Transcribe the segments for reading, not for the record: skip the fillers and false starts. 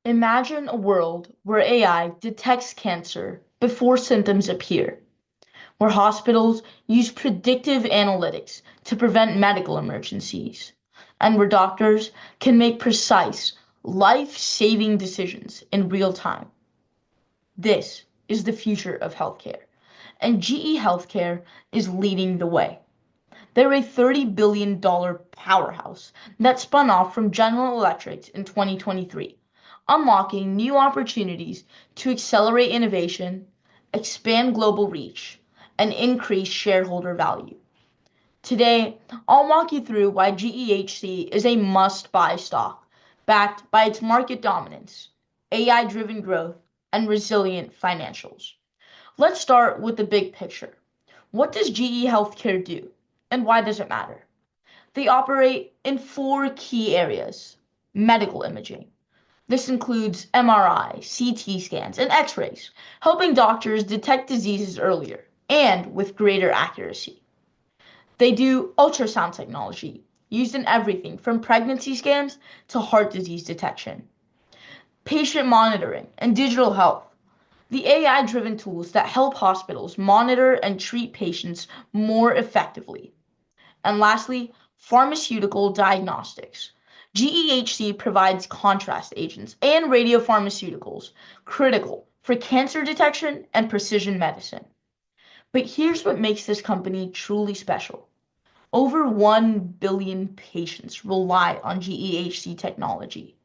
Imagine a world where AI detects cancer before symptoms appear, where hospitals use predictive analytics to prevent medical emergencies, and where doctors can make precise, life-saving decisions in real time. This is the future of healthcare, and GE Healthcare is leading the way. They're a $30 billion powerhouse that spun off from General Electric in 2023, unlocking new opportunities to accelerate innovation, expand global reach, and increase shareholder value. Today, I'll walk you through why GEHC is a must-buy stock, backed by its market dominance, AI-driven growth, and resilient financials. Let's start with the big picture. What does GE Healthcare do, and why does it matter? They operate in four key areas: medical imaging. This includes MRI, CT scans, and X rays, helping doctors detect diseases earlier and with greater accuracy. They do ultrasound technology, used in everything from pregnancy scans to heart disease detection, patient monitoring, and digital health. The AI driven tools that help hospitals monitor and treat patients more effectively. And lastly, pharmaceutical diagnostics. GEHC provides contrast agents and radiopharmaceuticals, critical for cancer detection and precision medicine. But here's what makes this company truly special. Over 1 billion patients rely on GEHC technology.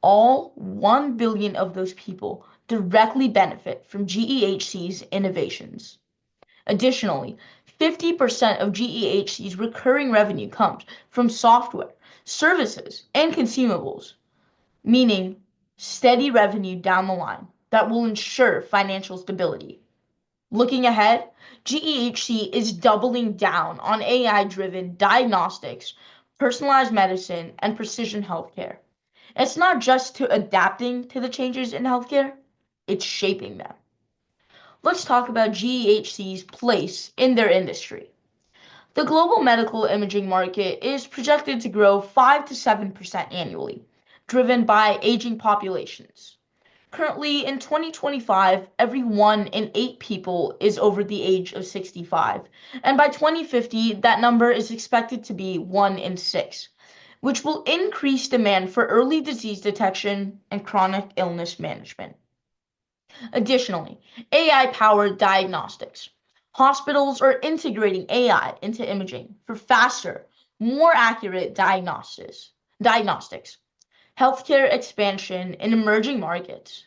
All 1 billion of those people directly benefit from GEHC's innovations. Additionally, 50% of GEHC's recurring revenue comes from software, services, and consumables, meaning steady revenue down the line that will ensure financial stability. Looking ahead, GEHC is doubling down on AI-driven diagnostics, personalized medicine, and precision healthcare. It's not just to adapting to the changes in healthcare, it's shaping them. Let's talk about GEHC's place in their industry. The global medical imaging market is projected to grow 5 to 7% annually, driven by aging populations. Currently, in 2025, every 1 in 8 people is over the age of 65, and by 2050, that number is expected to be 1 in 6, which will increase demand for early disease detection and chronic illness management. Additionally, AI-powered diagnostics. Hospitals are integrating AI into imaging for faster, more accurate diagnostics. Healthcare expansion in emerging markets.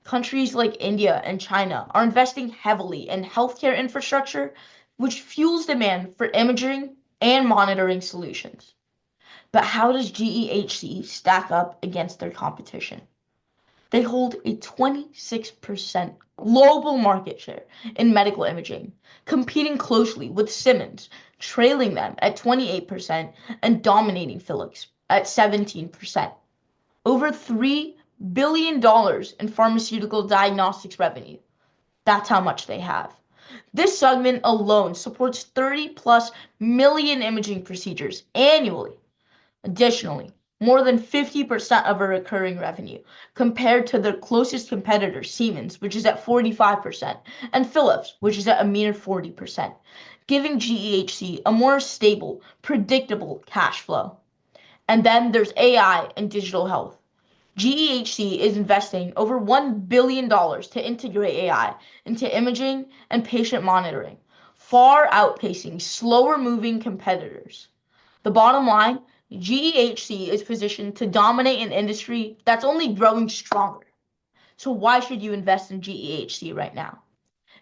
Countries like India and China are investing heavily in healthcare infrastructure, which fuels demand for imaging and monitoring solutions. But how does GEHC stack up against their competition? They hold a 26% global market share in medical imaging, competing closely with Siemens, trailing them at 28% and dominating Philips at 17%. Over $3 billion in pharmaceutical diagnostics revenue. That's how much they have. This segment alone supports 30 plus million imaging procedures annually. Additionally, more than 50% of our recurring revenue, compared to their closest competitor, Siemens, which is at 45%, and Philips, which is at a mere 40%, giving GEHC a more stable, predictable cash flow. And then there's AI and digital health. GEHC is investing over $1 billion to integrate AI into imaging and patient monitoring, far outpacing slower moving competitors. The bottom line, GEHC is positioned to dominate an industry that's only growing stronger. So why should you invest in GEHC right now?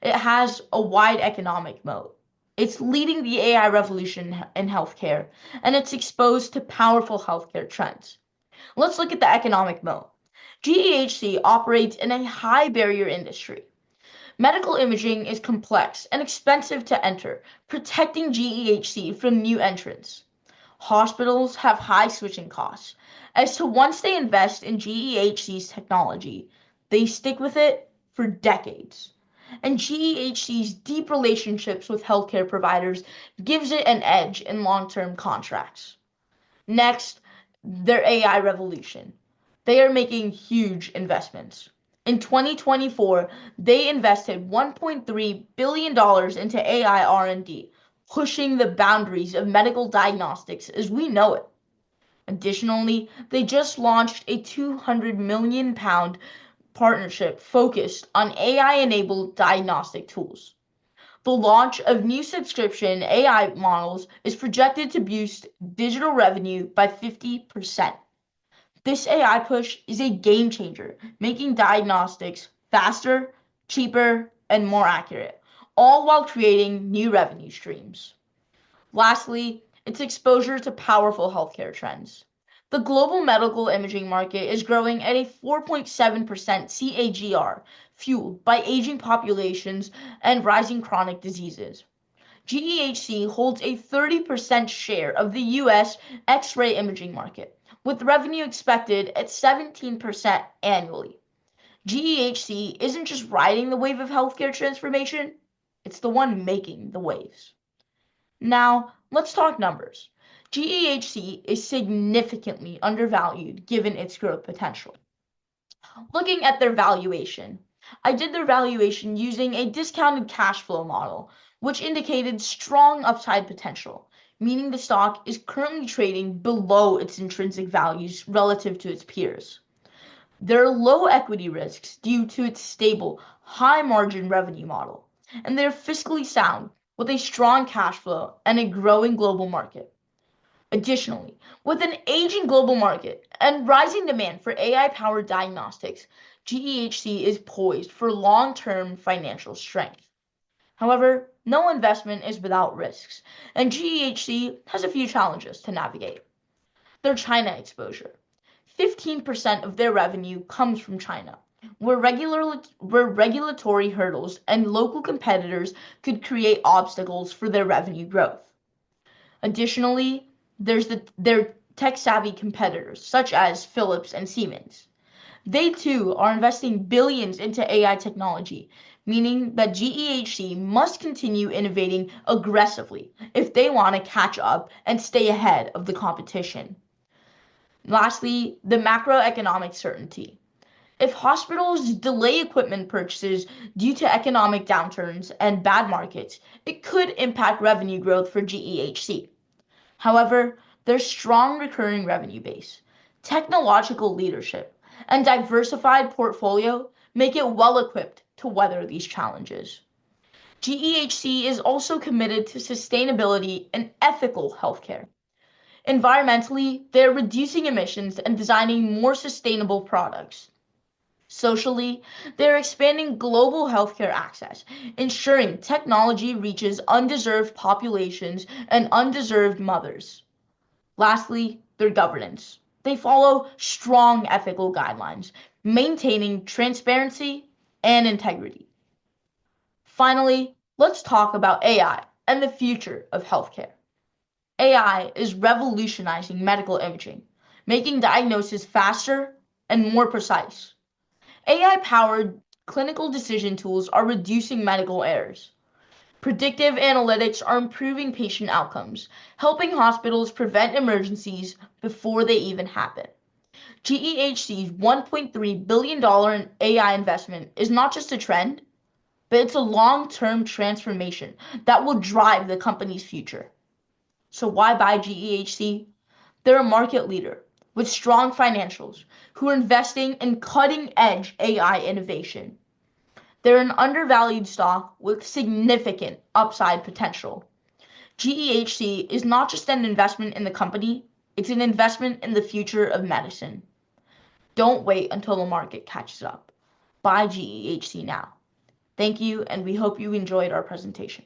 It has a wide economic moat. It's leading the AI revolution in healthcare, and it's exposed to powerful healthcare trends. Let's look at the economic moat. GEHC operates in a high barrier industry. Medical imaging is complex and expensive to enter, protecting GEHC from new entrants. Hospitals have high switching costs, as to once they invest in GEHC's technology, they stick with it for decades. And GEHC's deep relationships with healthcare providers gives it an edge in long-term contracts. Next, their AI revolution. They are making huge investments. In 2024, they invested $1.3 billion into AI R&D, pushing the boundaries of medical diagnostics as we know it. Additionally, they just launched a £200 million partnership focused on AI-enabled diagnostic tools. The launch of new subscription AI models is projected to boost digital revenue by 50%. This AI push is a game changer, making diagnostics faster, cheaper, and more accurate, all while creating new revenue streams. Lastly, its exposure to powerful healthcare trends. The global medical imaging market is growing at a 4.7% CAGR, fueled by aging populations and rising chronic diseases. GEHC holds a 30% share of the US X-ray imaging market, with revenue expected at 17% annually. GEHC isn't just riding the wave of healthcare transformation, it's the one making the waves. Now, let's talk numbers. GEHC is significantly undervalued given its growth potential. Looking at their valuation, I did their valuation using a discounted cash flow model, which indicated strong upside potential, meaning the stock is currently trading below its intrinsic values relative to its peers. There are low equity risks due to its stable, high margin revenue model, and they're fiscally sound with a strong cash flow and a growing global market. Additionally, with an aging global market and rising demand for AI-powered diagnostics, GEHC is poised for long-term financial strength. However, no investment is without risks, and GEHC has a few challenges to navigate. Their China exposure. 15% of their revenue comes from China, where regulatory hurdles and local competitors could create obstacles for their revenue growth. Additionally, their tech-savvy competitors, such as Philips and Siemens. They too are investing billions into AI technology, meaning that GEHC must continue innovating aggressively if they want to catch up and stay ahead of the competition. Lastly, the macroeconomic certainty. If hospitals delay equipment purchases due to economic downturns and bad markets, it could impact revenue growth for GEHC. However, their strong recurring revenue base, technological leadership, and diversified portfolio make it well equipped to weather these challenges. GEHC is also committed to sustainability and ethical healthcare. Environmentally, they're reducing emissions and designing more sustainable products. Socially, they're expanding global healthcare access, ensuring technology reaches undeserved populations and undeserved mothers. Lastly, their governance. They follow strong ethical guidelines, maintaining transparency and integrity. Finally, let's talk about AI and the future of healthcare. AI is revolutionizing medical imaging, making diagnosis faster and more precise. AI-powered clinical decision tools are reducing medical errors. Predictive analytics are improving patient outcomes, helping hospitals prevent emergencies before they even happen. GEHC's $1.3 billion AI investment is not just a trend, but it's a long-term transformation that will drive the company's future. So why buy GEHC? They're a market leader with strong financials who are investing in cutting-edge AI innovation. They're an undervalued stock with significant upside potential. GEHC is not just an investment in the company, it's an investment in the future of medicine. Don't wait until the market catches up. Buy GEHC now. Thank you, and we hope you enjoyed our presentation.